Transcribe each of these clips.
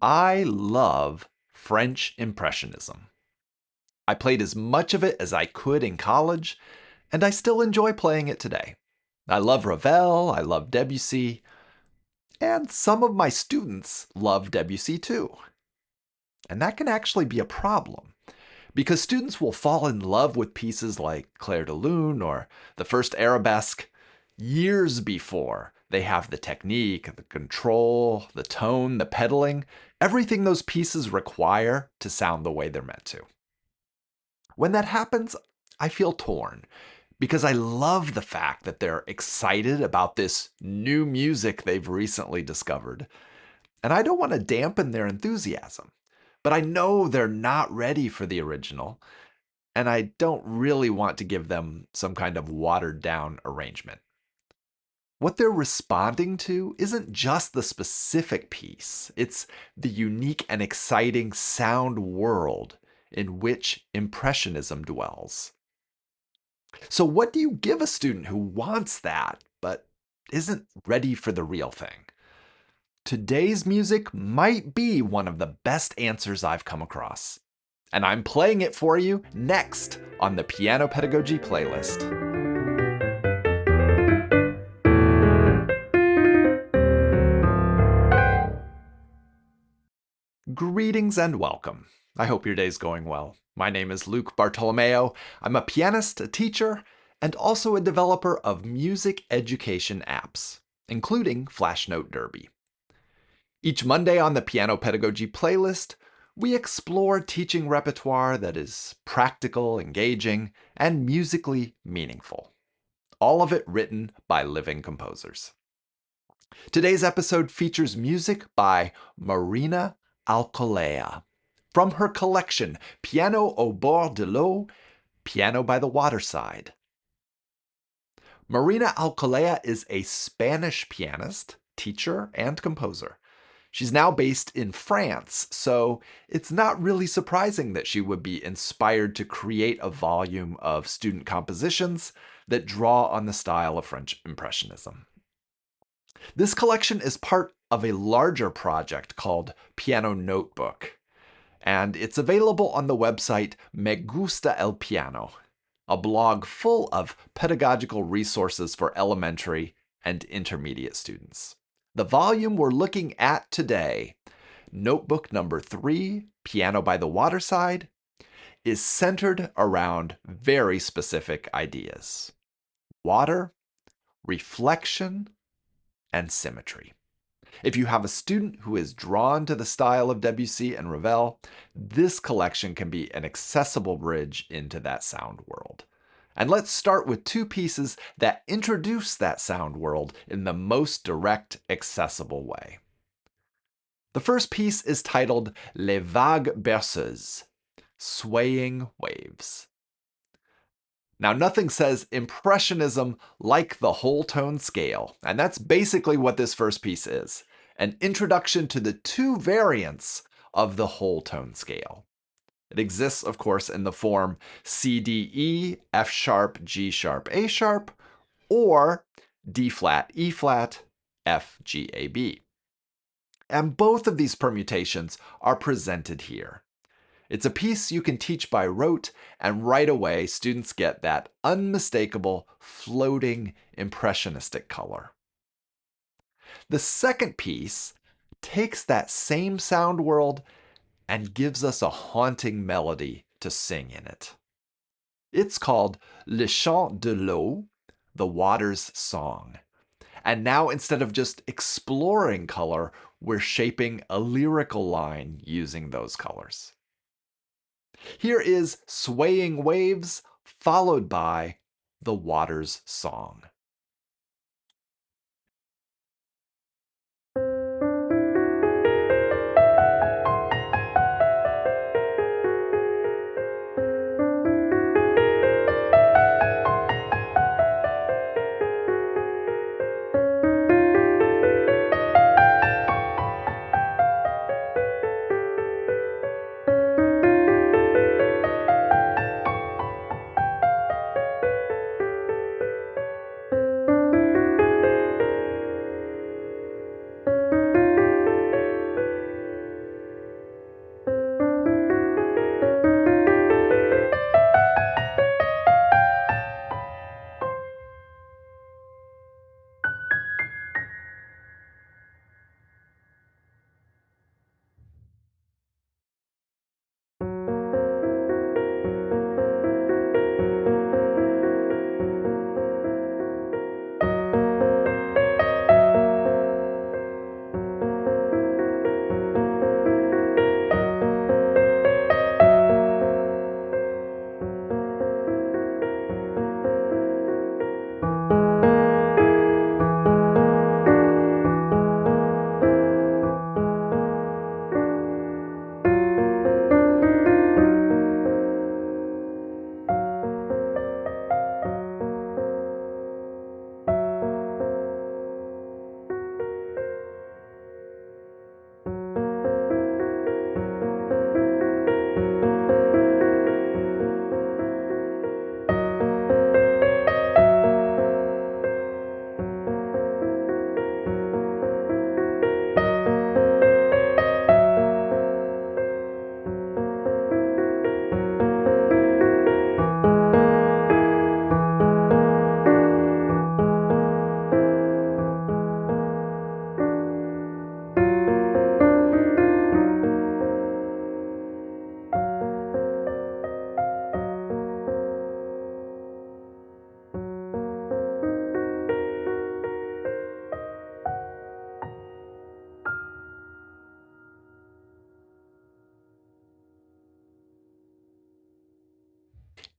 I love French Impressionism. I played as much of it as I could in college, and I still enjoy playing it today. I love Ravel, I love Debussy, and some of my students love Debussy too. And that can actually be a problem, because students will fall in love with pieces like Clair de Lune or the first arabesque years before they have the technique, the control, the tone, the pedaling, everything those pieces require to sound the way they're meant to. When that happens, I feel torn because I love the fact that they're excited about this new music they've recently discovered. And I don't want to dampen their enthusiasm, but I know they're not ready for the original, and I don't really want to give them some kind of watered down arrangement. What they're responding to isn't just the specific piece, it's the unique and exciting sound world in which Impressionism dwells. So, what do you give a student who wants that but isn't ready for the real thing? Today's music might be one of the best answers I've come across. And I'm playing it for you next on the Piano Pedagogy playlist. Greetings and welcome. I hope your day's going well. My name is Luke Bartolomeo. I'm a pianist, a teacher, and also a developer of music education apps, including Flash Note Derby. Each Monday on the Piano Pedagogy playlist, we explore teaching repertoire that is practical, engaging, and musically meaningful. All of it written by living composers. Today's episode features music by Marina Alcolea from her collection Piano au bord de l'eau, Piano by the Waterside. Marina Alcolea is a Spanish pianist, teacher, and composer. She's now based in France, so it's not really surprising that she would be inspired to create a volume of student compositions that draw on the style of French Impressionism. This collection is part of a larger project called Piano Notebook, and it's available on the website Me Gusta el Piano, a blog full of pedagogical resources for elementary and intermediate students. The volume we're looking at today, Notebook number 3, Piano by the Waterside, is centered around very specific ideas: water, reflection, and symmetry. If you have a student who is drawn to the style of Debussy and Ravel, this collection can be an accessible bridge into that sound world. And let's start with two pieces that introduce that sound world in the most direct, accessible way. The first piece is titled Les Vagues Berceuses, Swaying Waves. Now, nothing says Impressionism like the whole tone scale, and that's basically what this first piece is: an introduction to the two variants of the whole tone scale. It exists, of course, in the form C-D-E, F-sharp, G-sharp, A-sharp, or D-flat, E-flat, F, G, A, B. And both of these permutations are presented here. It's a piece you can teach by rote, and right away students get that unmistakable, floating, impressionistic color. The second piece takes that same sound world and gives us a haunting melody to sing in it. It's called Le Chant de l'eau, the water's song. And now, instead of just exploring color, we're shaping a lyrical line using those colors. Here is Swaying Waves, followed by The Water's Song.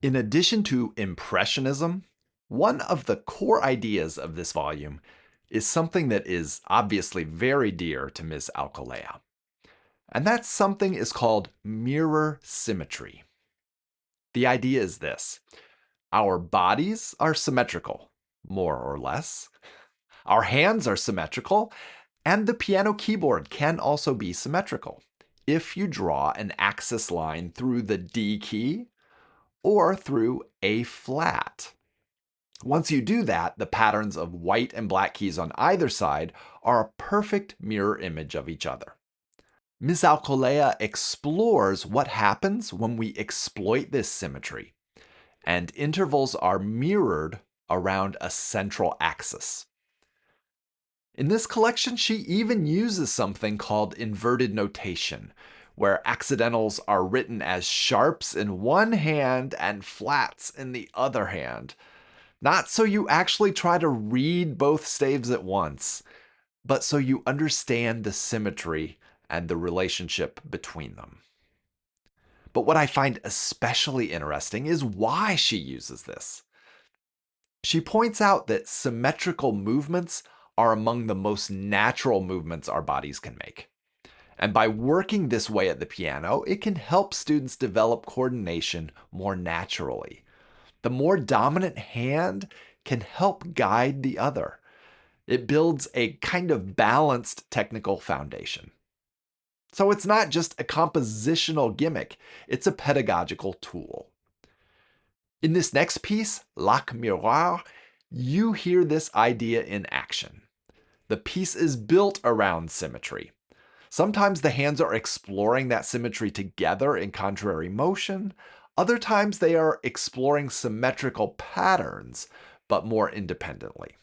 In addition to Impressionism, one of the core ideas of this volume is something that is obviously very dear to Ms. Alcolea. And that something is called mirror symmetry. The idea is this: our bodies are symmetrical, more or less. Our hands are symmetrical, and the piano keyboard can also be symmetrical if you draw an axis line through the D key or through A flat. Once you do that, the patterns of white and black keys on either side are a perfect mirror image of each other. Ms. Alcolea explores what happens when we exploit this symmetry, and intervals are mirrored around a central axis. In this collection, she even uses something called inverted notation, where accidentals are written as sharps in one hand and flats in the other hand. Not so you actually try to read both staves at once, but so you understand the symmetry and the relationship between them. But what I find especially interesting is why she uses this. She points out that symmetrical movements are among the most natural movements our bodies can make. And by working this way at the piano, it can help students develop coordination more naturally. The more dominant hand can help guide the other. It builds a kind of balanced technical foundation. So it's not just a compositional gimmick, it's a pedagogical tool. In this next piece, Lac Miroir, you hear this idea in action. The piece is built around symmetry. Sometimes the hands are exploring that symmetry together in contrary motion. Other times they are exploring symmetrical patterns, but more independently.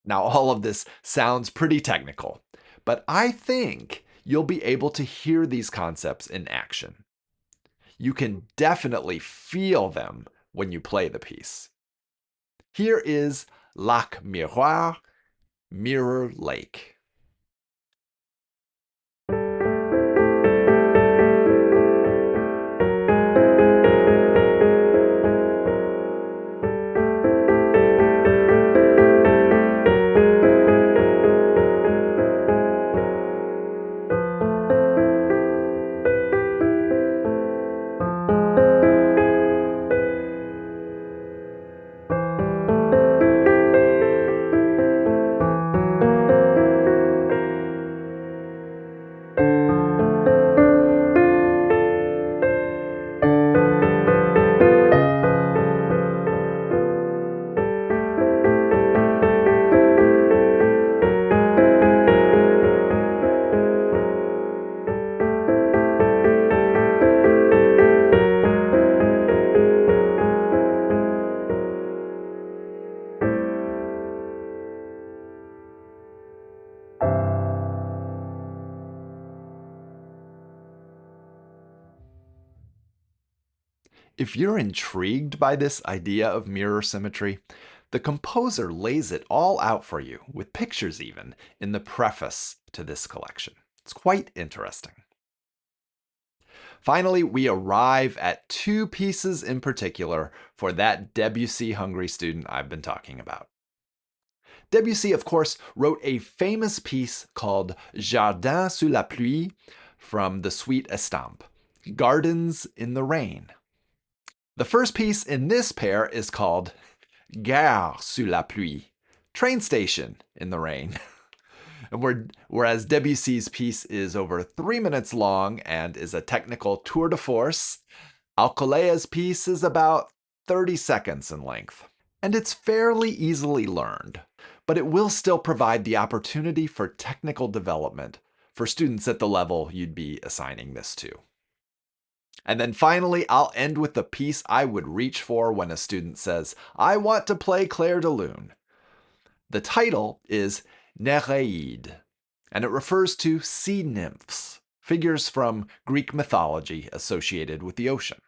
Now, all of this sounds pretty technical, but I think you'll be able to hear these concepts in action. You can definitely feel them when you play the piece. Here is Lac Miroir, Mirror Lake. If you're intrigued by this idea of mirror symmetry, the composer lays it all out for you, with pictures even, in the preface to this collection. It's quite interesting. Finally, we arrive at two pieces in particular for that Debussy hungry student I've been talking about. Debussy, of course, wrote a famous piece called Jardin sous la pluie from the Suite Estampe, Gardens in the Rain. The first piece in this pair is called Gare sous la pluie, train station in the rain. And whereas Debussy's piece is over 3 minutes long and is a technical tour de force, Alcolea's piece is about 30 seconds in length. And it's fairly easily learned, but it will still provide the opportunity for technical development for students at the level you'd be assigning this to. And then finally, I'll end with the piece I would reach for when a student says, I want to play Clair de Lune. The title is Nereid, and it refers to sea nymphs, figures from Greek mythology associated with the ocean.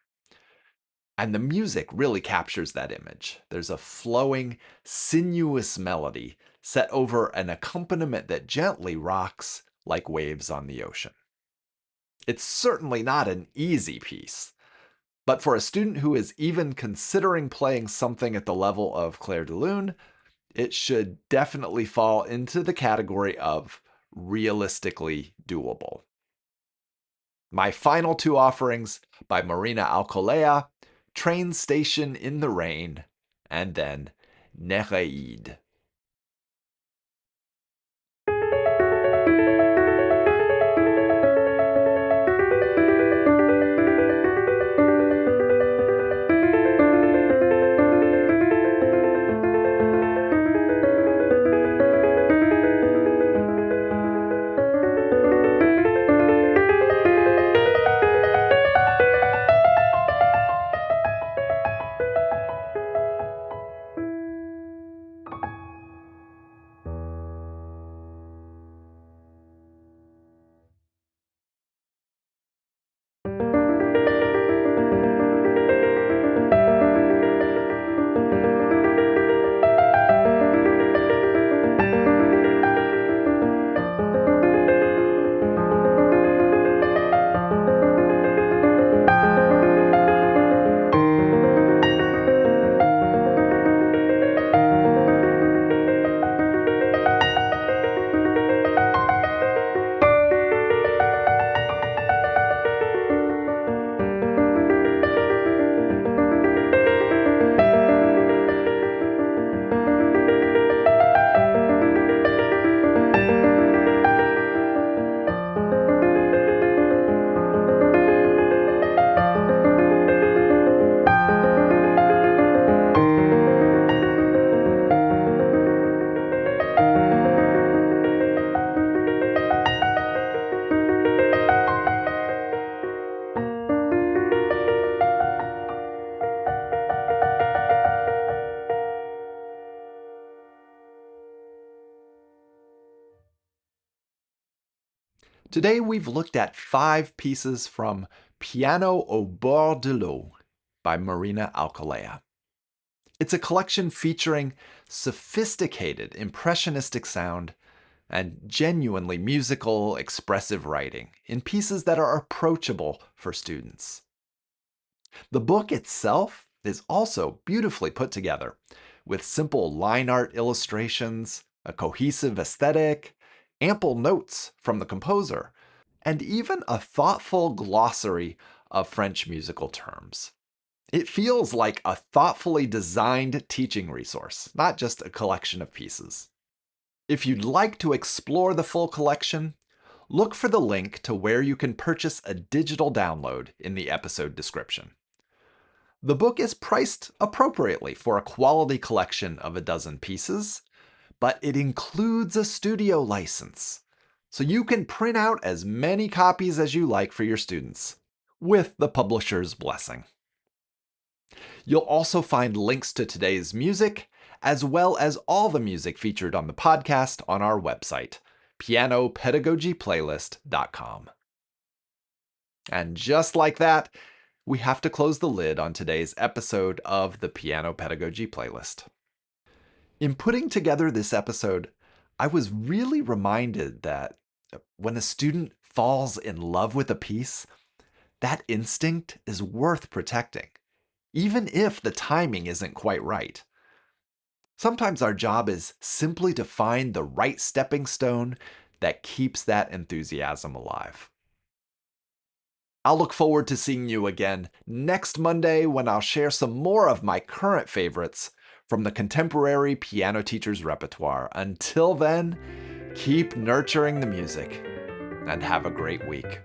And the music really captures that image. There's a flowing, sinuous melody set over an accompaniment that gently rocks like waves on the ocean. It's certainly not an easy piece, But for a student who is even considering playing something at the level of Clair de Lune, it should definitely fall into the category of realistically doable. My final two offerings by Marina Alcolea, Train Station in the Rain, and then Nereide. Today we've looked at 5 pieces from Piano au bord de l'eau by Marina Alcolea. It's a collection featuring sophisticated impressionistic sound and genuinely musical, expressive writing in pieces that are approachable for students. The book itself is also beautifully put together, with simple line art illustrations, a cohesive aesthetic, ample notes from the composer, and even a thoughtful glossary of French musical terms. It feels like a thoughtfully designed teaching resource, not just a collection of pieces. If you'd like to explore the full collection, look for the link to where you can purchase a digital download in the episode description. The book is priced appropriately for a quality collection of a dozen pieces, but it includes a studio license, so you can print out as many copies as you like for your students, with the publisher's blessing. You'll also find links to today's music, as well as all the music featured on the podcast on our website, pianopedagogyplaylist.com. And just like that, we have to close the lid on today's episode of the Piano Pedagogy Playlist. In putting together this episode, I was really reminded that when a student falls in love with a piece, that instinct is worth protecting, even if the timing isn't quite right. Sometimes our job is simply to find the right stepping stone that keeps that enthusiasm alive. I'll look forward to seeing you again next Monday when I'll share some more of my current favorites from the contemporary piano teacher's repertoire. Until then, keep nurturing the music and have a great week.